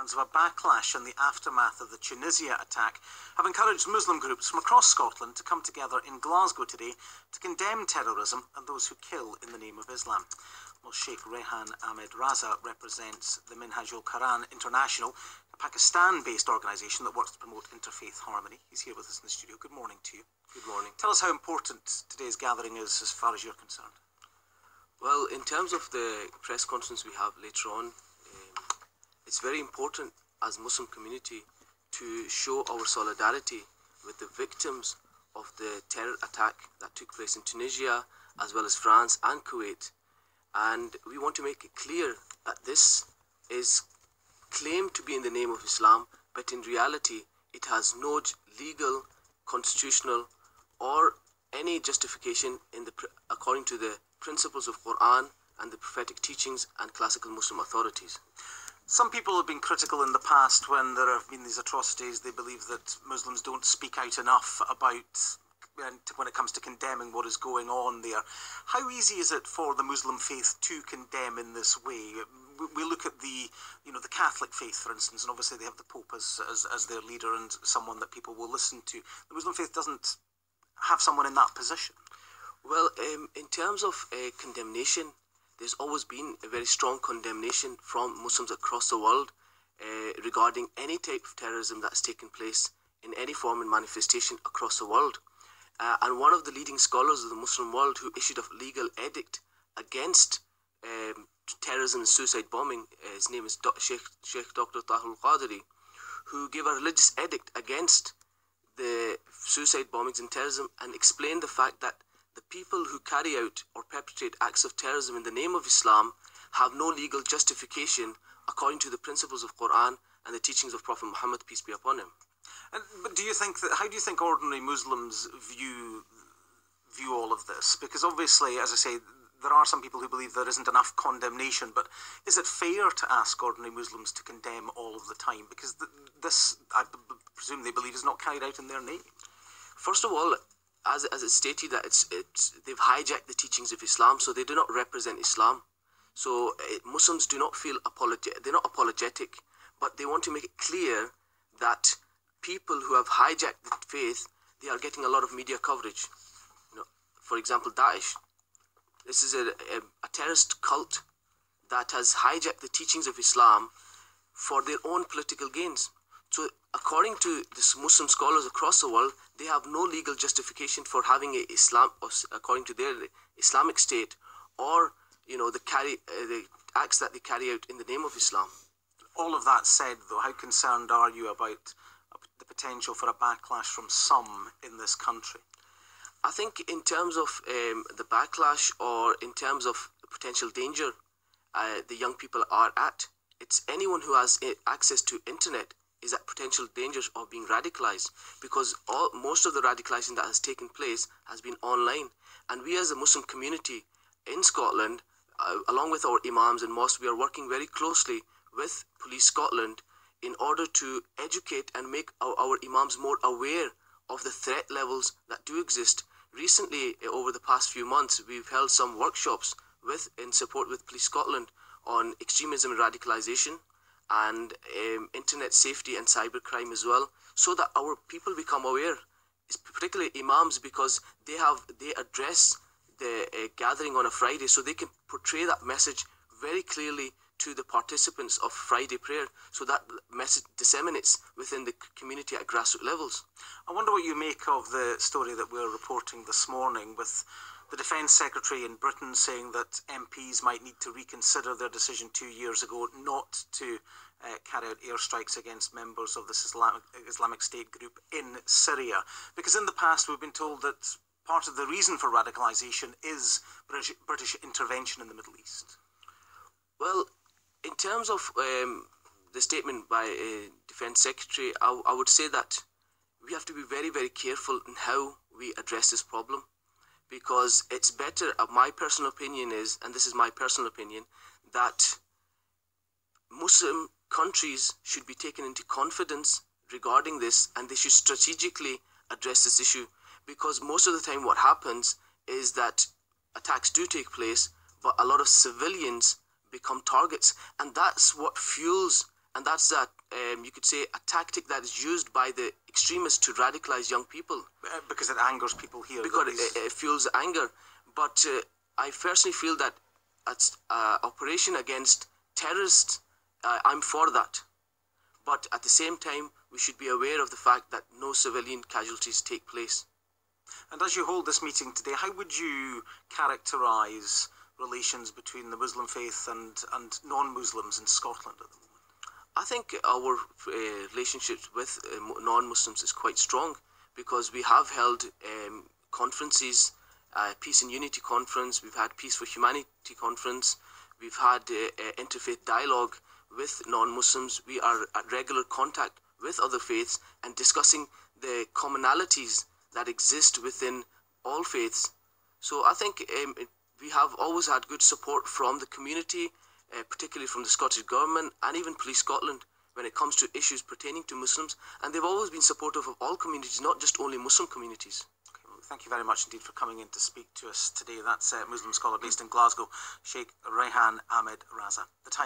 reports of a backlash in the aftermath of the Tunisia attack have encouraged Muslim groups from across Scotland to come together in Glasgow today to condemn terrorism and those who kill in the name of Islam. Well, Shaykh Rehan Ahmed Raza represents the Minhajul Quran International, a Pakistan-based organisation that works to promote interfaith harmony. He's here with us in the studio. Good morning to you. Good morning. Tell us how important today's gathering is as far as you're concerned. Well, in terms of the press conference we have later on, it's very important as Muslim community to show our solidarity with the victims of the terror attack that took place in Tunisia, as well as France and Kuwait. And we want to make it clear that this is claimed to be in the name of Islam, but in reality it has no legal, constitutional or any justification according to the principles of Quran and the prophetic teachings and classical Muslim authorities. Some people have been critical in the past when there have been these atrocities. They believe that Muslims don't speak out enough about when it comes to condemning what is going on there. How easy is it for the Muslim faith to condemn in this way? We look at the Catholic faith, for instance, and obviously they have the Pope as their leader and someone that people will listen to. The Muslim faith doesn't have someone in that position. Well, in terms of condemnation, there's always been a very strong condemnation from Muslims across the world regarding any type of terrorism that's taken place in any form and manifestation across the world. And one of the leading scholars of the Muslim world who issued a legal edict against terrorism and suicide bombing, his name is Sheikh Dr. Tahul Qadiri, who gave a religious edict against the suicide bombings and terrorism and explained the fact that the people who carry out or perpetrate acts of terrorism in the name of Islam have no legal justification according to the principles of Quran and the teachings of Prophet Muhammad, peace be upon him. But how do you think ordinary Muslims view all of this? Because obviously, as I say, there are some people who believe there isn't enough condemnation, but is it fair to ask ordinary Muslims to condemn all of the time? Because this, I presume they believe, is not carried out in their name. First of all, as it's stated that they've hijacked the teachings of Islam, so they do not represent Islam. So Muslims do not feel they're not apologetic, but they want to make it clear that people who have hijacked the faith, they are getting a lot of media coverage. For example, Daesh. This is a terrorist cult that has hijacked the teachings of Islam for their own political gains. So according to the Muslim scholars across the world, they have no legal justification for having Islam, according to their Islamic state, or the acts that they carry out in the name of Islam. All of that said, though, how concerned are you about the potential for a backlash from some in this country? I think in terms of the backlash or in terms of potential danger the young people are at, it's anyone who has access to internet is at potential dangers of being radicalized, because most of the radicalization that has taken place has been online. And we as a Muslim community in Scotland, along with our imams and mosques, we are working very closely with Police Scotland in order to educate and make our imams more aware of the threat levels that do exist. Recently, over the past few months, we've held some workshops in support with Police Scotland on extremism and radicalization and internet safety and cybercrime as well, so that our people become aware, particularly imams, because they address the gathering on a Friday, so they can portray that message very clearly to the participants of Friday prayer, so that message disseminates within the community at grassroots levels. I wonder what you make of the story that we're reporting this morning, with the Defence Secretary in Britain saying that MPs might need to reconsider their decision 2 years ago not to carry out airstrikes against members of this Islamic State group in Syria. Because in the past we've been told that part of the reason for radicalisation is British intervention in the Middle East. Well, in terms of the statement by Defence Secretary, I would say that we have to be very, very careful in how we address this problem, because it's better, my personal opinion is, and this is my personal opinion, that Muslim countries should be taken into confidence regarding this, and they should strategically address this issue, because most of the time what happens is that attacks do take place, but a lot of civilians become targets, and that's what fuels and that's that you could say a tactic that is used by the extremists to radicalize young people. Because it angers people here. Because it fuels anger. But I personally feel that as operation against terrorists, I'm for that. But at the same time, we should be aware of the fact that no civilian casualties take place. And as you hold this meeting today, how would you characterise relations between the Muslim faith and non-Muslims in Scotland at the moment? I think our relationships with non-Muslims is quite strong, because we have held conferences, Peace and Unity Conference, we've had Peace for Humanity Conference, we've had interfaith dialogue with non-Muslims. We are at regular contact with other faiths and discussing the commonalities that exist within all faiths. So I think we have always had good support from the community, particularly from the Scottish Government and even Police Scotland, when it comes to issues pertaining to Muslims. And they've always been supportive of all communities, not just only Muslim communities. Okay, well, thank you very much indeed for coming in to speak to us today. That's Muslim scholar based in Glasgow, Shaykh Rehan Ahmed Raza. The time